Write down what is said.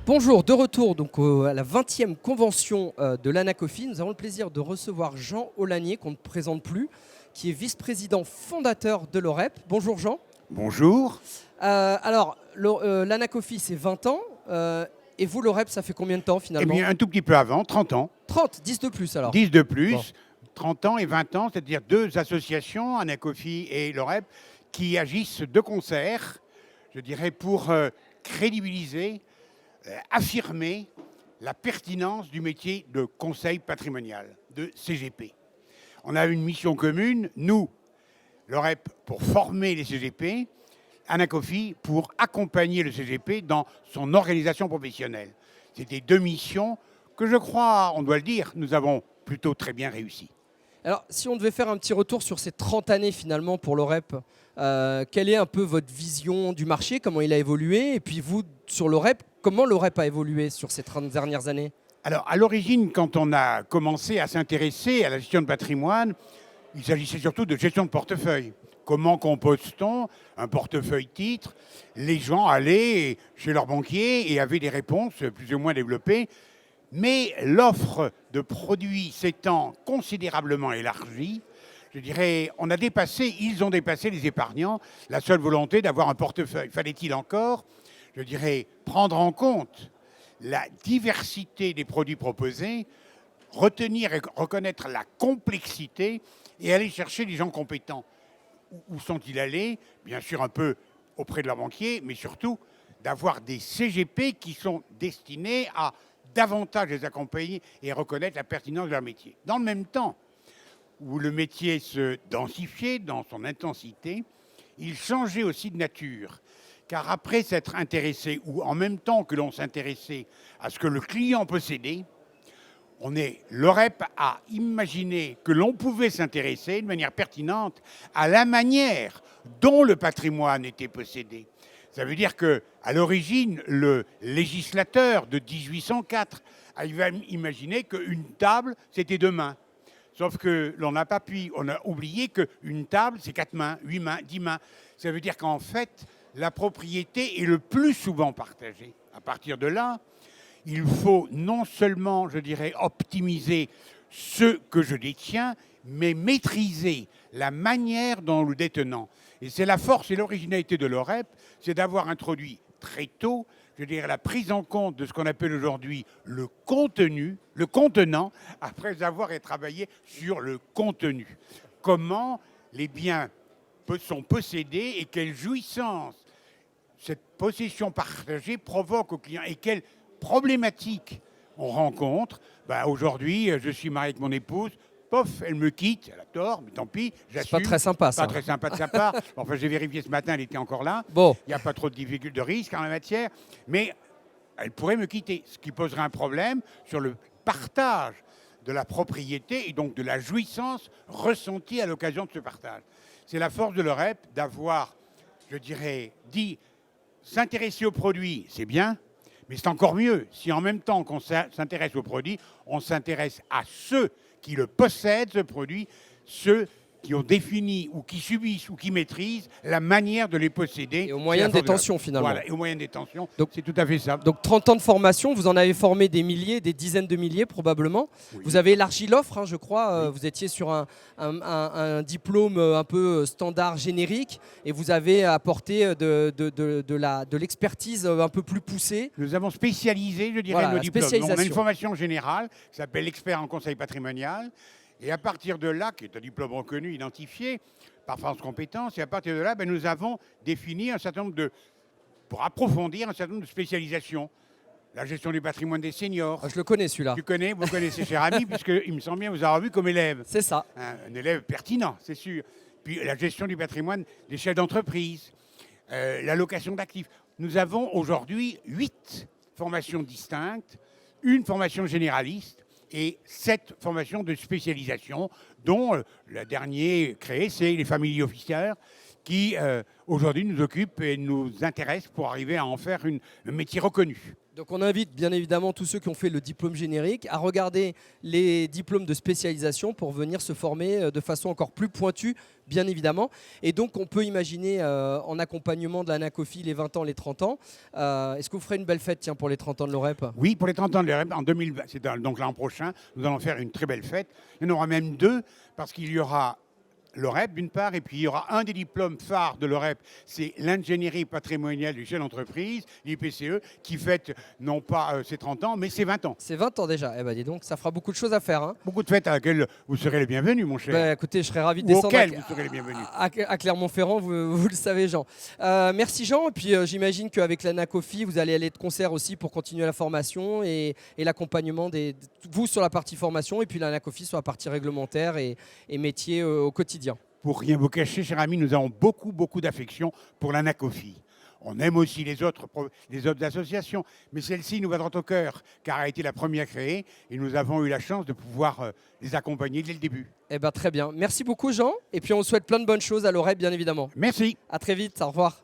Bonjour, de retour donc à la 20e convention de l'Anacofi. Nous avons le plaisir de recevoir Jean Aulagnier, qu'on ne présente plus, qui est vice-président fondateur de l'OREP. Bonjour Jean. Bonjour. L'Anacofi, c'est 20 ans. Et vous, l'OREP, ça fait combien de temps Eh finalement? bien, un tout petit peu avant, 30 ans. 30, 10 de plus alors. 10 de plus, Bon. 30 ans et 20 ans, c'est-à-dire deux associations, Anacofi et l'OREP, qui agissent de concert, je dirais, pour crédibiliser, affirmer la pertinence du métier de conseil patrimonial, de CGP. On a une mission commune, nous, l'OREP, pour former les CGP, Anacofi pour accompagner le CGP dans son organisation professionnelle. C'était deux missions que je crois, on doit le dire, nous avons plutôt très bien réussi. Alors, si on devait faire un petit retour sur ces 30 années finalement pour l'OREP, quelle est un peu votre vision du marché, comment il a évolué? Et puis vous, sur l'OREP, comment l'OREP a évolué sur ces 30 dernières années? Alors, à l'origine, quand on a commencé à s'intéresser à la gestion de patrimoine, il s'agissait surtout de gestion de portefeuille. Comment compose-t-on un portefeuille titre? Les gens allaient chez leur banquier et avaient des réponses plus ou moins développées. Mais l'offre de produits s'étant considérablement élargie, je dirais, ils ont dépassé les épargnants la seule volonté d'avoir un portefeuille. Fallait-il encore, je dirais, prendre en compte la diversité des produits proposés, retenir et reconnaître la complexité et aller chercher les gens compétents. Où sont-ils allés? Bien sûr, un peu auprès de leur banquier, mais surtout d'avoir des CGP qui sont destinés à davantage les accompagner et reconnaître la pertinence de leur métier. Dans le même temps, où le métier se densifiait dans son intensité, il changeait aussi de nature. Car après s'être intéressé, ou en même temps que l'on s'intéressait à ce que le client possédait, l'OREP a imaginé que l'on pouvait s'intéresser de manière pertinente à la manière dont le patrimoine était possédé. Ça veut dire qu'à l'origine, le législateur de 1804 a imaginé qu'une table, c'était 2 mains. Sauf que l'on n'a pas pu, on a oublié qu'une table, c'est 4 mains, 8 mains, 10 mains. Ça veut dire qu'en fait, la propriété est le plus souvent partagée. À partir de là, il faut non seulement, je dirais, optimiser ce que je détiens, mais maîtriser la manière dont nous le détenons. Et c'est la force et l'originalité de l'OREP, c'est d'avoir introduit très tôt, je dirais, la prise en compte de ce qu'on appelle aujourd'hui le contenu, le contenant, après avoir travaillé sur le contenu. Comment les biens sont possédés et quelle jouissance cette possession partagée provoque au client et quelle problématique on rencontre. Aujourd'hui, je suis marié avec mon épouse. Pof, elle me quitte, elle a tort, mais tant pis, j'assume. C'est pas très sympa ça. Pas très sympa de sa part. Enfin, j'ai vérifié ce matin, elle était encore là. Bon. Il n'y a pas trop de difficultés, de risques en la matière. Mais elle pourrait me quitter, ce qui poserait un problème sur le partage de la propriété et donc de la jouissance ressentie à l'occasion de ce partage. C'est la force de l'OREP d'avoir, je dirais, dit s'intéresser aux produits, c'est bien, mais c'est encore mieux si en même temps qu'on s'intéresse aux produits, on s'intéresse à ceux qui le possèdent, ce produit, ceux qui ont défini ou qui subissent ou qui maîtrisent la manière de les posséder. Et aux moyens de détention finalement. Voilà, et aux moyens de détention, Donc, c'est tout à fait ça. Donc 30 ans de formation, vous en avez formé des milliers, des dizaines de milliers probablement. Oui. Vous avez élargi l'offre, hein, je crois. Oui. Vous étiez sur un diplôme un peu standard, générique, et vous avez apporté de l'expertise un peu plus poussée. Nous avons spécialisé, je dirais, Voilà, nos la diplômes. On a spécialisation. une formation générale qui s'appelle expert en conseil patrimonial. Et à partir de là, qui est un diplôme reconnu, identifié par France Compétences, et à partir de là, nous avons défini un certain nombre pour approfondir un certain nombre de spécialisations. La gestion du patrimoine des seniors. Ah, je le connais celui-là. Vous connaissez, cher ami, puisqu'il me semble bien vous avoir vu comme élève. C'est ça. Un élève pertinent, c'est sûr. Puis la gestion du patrimoine des chefs d'entreprise, l'allocation d'actifs. Nous avons aujourd'hui 8 formations distinctes, une formation généraliste, et 7 formations de spécialisation, dont la dernière créée, c'est les family officers, qui aujourd'hui nous occupe et nous intéresse pour arriver à en faire un métier reconnu. Donc on invite bien évidemment tous ceux qui ont fait le diplôme générique à regarder les diplômes de spécialisation pour venir se former de façon encore plus pointue, bien évidemment. Et donc on peut imaginer en accompagnement de l'Anacofi les 20 ans, les 30 ans. Est-ce que vous ferez une belle fête tiens, pour les 30 ans de l'OREP? Oui, pour les 30 ans de l'OREP, en 2020, c'est donc l'an prochain, nous allons faire une très belle fête. Il y en aura même deux, parce qu'il y aura l'OREP d'une part, et puis il y aura un des diplômes phares de l'OREP, c'est l'ingénierie patrimoniale du chef d'entreprise, l'IPCE, qui fête non pas ses 30 ans, mais ses 20 ans. C'est 20 ans déjà. Eh ben dis donc, ça fera beaucoup de choses à faire. Hein. Beaucoup de fêtes à laquelle vous serez les bienvenus, mon cher. Ben, écoutez, je serais ravi de Ou descendre auxquelles vous serez les bienvenus. à Clermont-Ferrand, vous le savez, Jean. Merci, Jean. Et puis, j'imagine qu'avec l'Anacofi, vous allez aller de concert aussi pour continuer la formation et l'accompagnement vous sur la partie formation et puis l'Anacofi sur la partie réglementaire et métier au quotidien. Pour rien vous cacher, cher ami, nous avons beaucoup d'affection pour l'Anacofi. On aime aussi les autres associations, mais celle-ci nous va droit au cœur, car elle a été la première créée et nous avons eu la chance de pouvoir les accompagner dès le début. Eh ben, très bien. Merci beaucoup, Jean. Et puis, on vous souhaite plein de bonnes choses à l'OREP, bien évidemment. Merci. À très vite. Au revoir.